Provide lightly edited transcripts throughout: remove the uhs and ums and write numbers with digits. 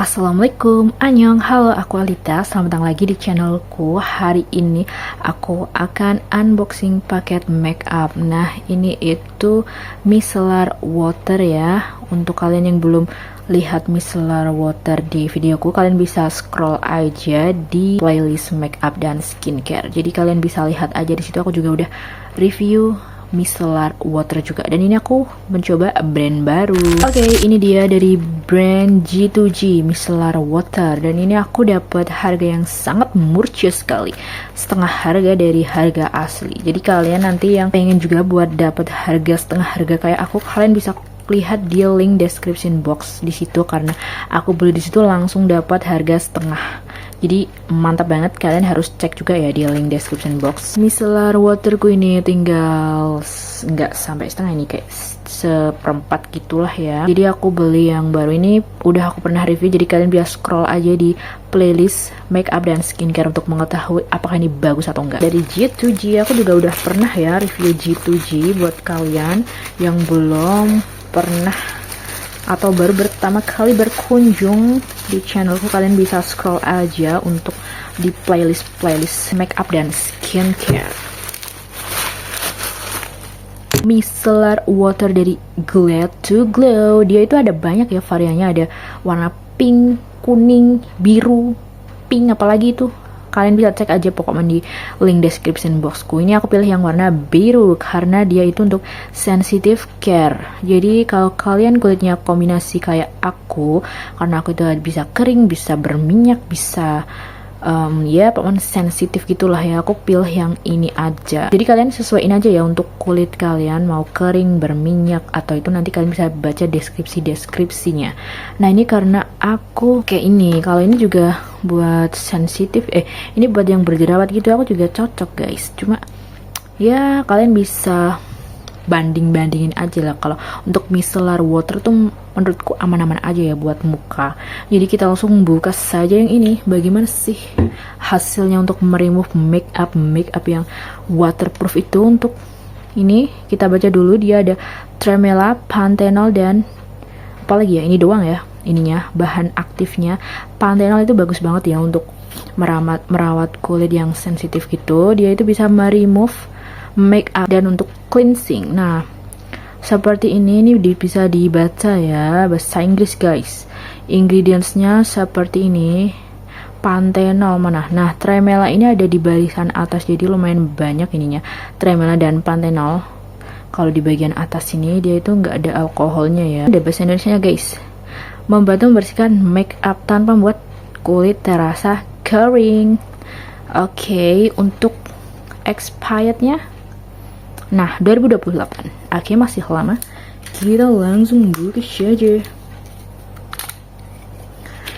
Assalamualaikum, annyeong, halo aku Alita, selamat datang lagi di channelku. Hari ini aku akan unboxing paket makeup. Nah, ini itu micellar water ya. Untuk kalian yang belum lihat micellar water di videoku, kalian bisa scroll aja di playlist makeup dan skincare. Jadi kalian bisa lihat aja di situ, aku juga udah review micellar water juga, dan ini aku mencoba brand baru. Oke, ini dia dari brand G2G micellar water, dan ini aku dapat harga yang sangat murah sekali, setengah harga dari harga asli. Jadi kalian nanti yang pengen juga buat dapat harga setengah harga kayak aku, kalian bisa lihat di link description box di situ, karena aku beli di situ langsung dapat harga setengah. Jadi mantap banget, kalian harus cek juga ya di link description box. Micellar waterku ini tinggal nggak sampai setengah, ini kayak seperempat gitulah ya. Jadi aku beli yang baru ini, udah aku pernah review, jadi kalian bisa scroll aja di playlist makeup dan skincare untuk mengetahui apakah ini bagus atau enggak. Dari G2G aku juga udah pernah ya review G2G. Buat kalian yang belum pernah atau baru pertama kali berkunjung di channelku, kalian bisa scroll aja untuk di playlist makeup dan skincare. Micellar water dari Glad to Glow, dia itu ada banyak ya variannya, ada warna pink, kuning, biru, pink, apalagi itu kalian bisa cek aja pokoknya di link description boxku. Ini aku pilih yang warna biru karena dia itu untuk sensitive care. Jadi kalau kalian kulitnya kombinasi kayak aku, karena aku itu bisa kering, bisa berminyak, bisa ya pokoknya sensitif gitulah ya, aku pilih yang ini aja. Jadi kalian sesuaiin aja ya untuk kulit kalian, mau kering, berminyak, atau itu nanti kalian bisa baca deskripsinya. Nah, ini karena aku kayak ini, kalau ini juga buat sensitif, ini buat yang berjerawat gitu, aku juga cocok guys. Cuma ya kalian bisa bandingin aja lah. Kalau untuk micellar water tuh menurutku aman-aman aja ya buat muka. Jadi kita langsung buka saja yang ini. Bagaimana sih hasilnya untuk meremove makeup yang waterproof itu? Untuk ini kita baca dulu, dia ada tremella, panthenol, dan apalagi ya, ini doang ya ininya, bahan aktifnya. Panthenol itu bagus banget ya untuk merawat kulit yang sensitif gitu. Dia itu bisa meremove makeup dan untuk cleansing. Nah, seperti ini bisa dibaca ya bahasa Inggris guys. Ingredientsnya seperti ini. Panthenol mana? Nah, tremella ini ada di barisan atas, jadi lumayan banyak ininya, tremella dan panthenol. Kalau di bagian atas sini dia itu nggak ada alkoholnya ya. Ada bahasa Indonesia guys. Membantu membersihkan makeup tanpa membuat kulit terasa kering. Oke, untuk expirednya, nah 2028. Oke, masih lama. Kita langsung buka saja.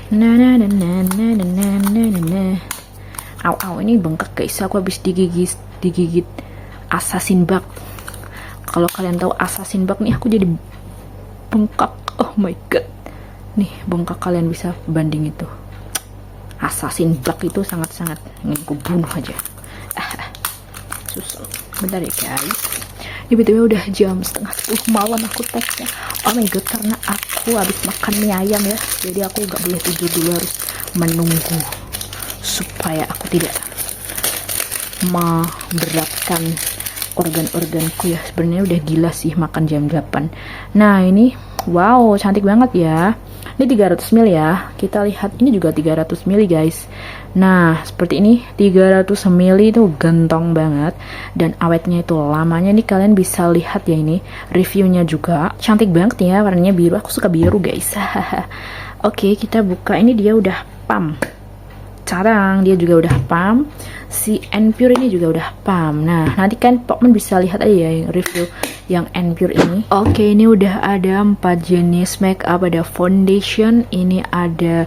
Nah. Au, ini bengkak guys. Aku habis digigit assassin bug. Kalau kalian tahu assassin bug nih, aku jadi bengkak. Oh my god. Nih, bengkak, kalian bisa banding itu. Assassin bug itu sangat-sangat ingin ku bunuh aja. Susah. Bentar ya guys, ini btw udah jam setengah 10 malam aku tagnya. Oh my god, karena aku habis makan mie ayam ya, jadi aku gak boleh tidur dulu, harus menunggu supaya aku tidak memberatkan organ-organku ya. Sebenarnya udah gila sih makan jam 8. Nah, ini wow, cantik banget ya. Ini 300 ml ya. Kita lihat, ini juga 300 ml guys. Nah, seperti ini 300 ml itu gentong banget, dan awetnya itu lamanya. Nih kalian bisa lihat ya, ini reviewnya juga cantik banget ya, warnanya biru. Aku suka biru guys. Oke, kita buka. Ini dia udah pump. Carang, dia juga udah pump. Si N-Pure ini juga udah pump. Nah, nanti kan Pokemon bisa lihat aja ya yang review yang N-Pure ini. Oke, ini udah ada 4 jenis makeup. Ada foundation, ini ada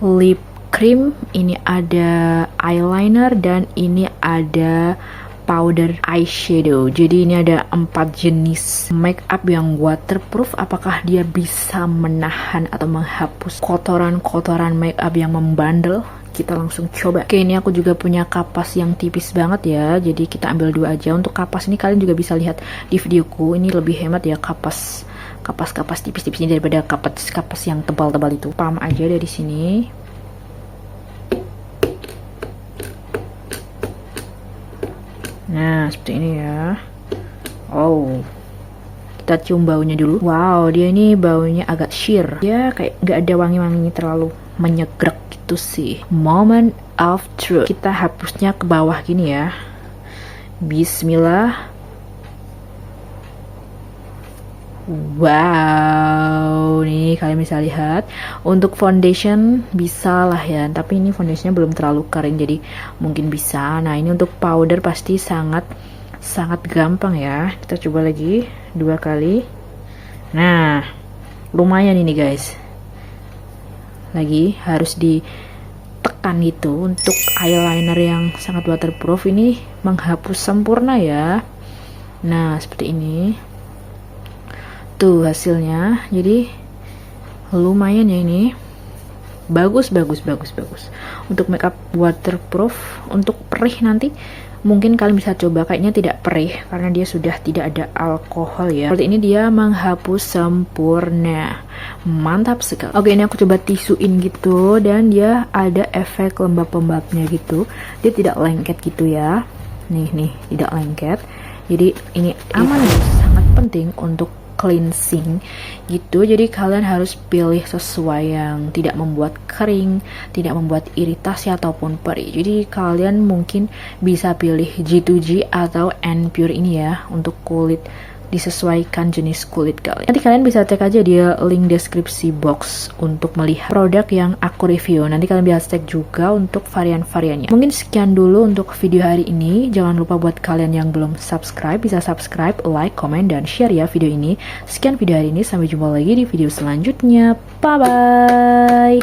lip cream, ini ada eyeliner, dan ini ada powder eyeshadow. Jadi ini ada 4 jenis makeup yang waterproof. Apakah dia bisa menahan atau menghapus kotoran-kotoran makeup yang membandel? Kita langsung coba. Oke, ini aku juga punya kapas yang tipis banget ya, jadi kita ambil 2 aja. Untuk kapas ini kalian juga bisa lihat di videoku, ini lebih hemat ya kapas kapas-kapas tipis-tipis ini daripada kapas yang tebal-tebal itu. Pam aja dari sini. Nah, seperti ini ya. Oh, kita cium baunya dulu. Wow, dia ini baunya agak sheer. Dia kayak gak ada wangi-wangi terlalu menyegrek gitu sih. Moment of truth. Kita hapusnya ke bawah gini ya. Bismillah. Wow, nih kalian bisa lihat untuk foundation bisa lah ya, tapi ini foundationnya belum terlalu kering jadi mungkin bisa. Nah ini untuk powder pasti sangat gampang ya. Kita coba lagi 2 kali. Nah lumayan ini guys, lagi harus ditekan gitu untuk eyeliner yang sangat waterproof ini menghapus sempurna ya. Nah seperti ini tuh hasilnya, jadi lumayan ya ini, bagus untuk makeup waterproof. Untuk perih nanti mungkin kalian bisa coba, kayaknya tidak perih karena dia sudah tidak ada alkohol ya. Seperti ini dia menghapus sempurna, mantap sekali. Oke, ini aku coba tisuin gitu dan dia ada efek lembab-lembabnya gitu, dia tidak lengket gitu ya. Nih tidak lengket, jadi ini aman, sangat penting untuk cleansing gitu. Jadi kalian harus pilih sesuai yang tidak membuat kering, tidak membuat iritasi ataupun perih. Jadi kalian mungkin bisa pilih G2G atau N-Pure ini ya untuk kulit, disesuaikan jenis kulit kalian. Nanti kalian bisa cek aja dia link deskripsi box untuk melihat produk yang aku review. Nanti kalian bisa cek juga untuk varian-variannya. Mungkin sekian dulu untuk video hari ini. Jangan lupa buat kalian yang belum subscribe, bisa subscribe, like, comment, dan share ya video ini. Sekian video hari ini, sampai jumpa lagi di video selanjutnya. Bye-bye!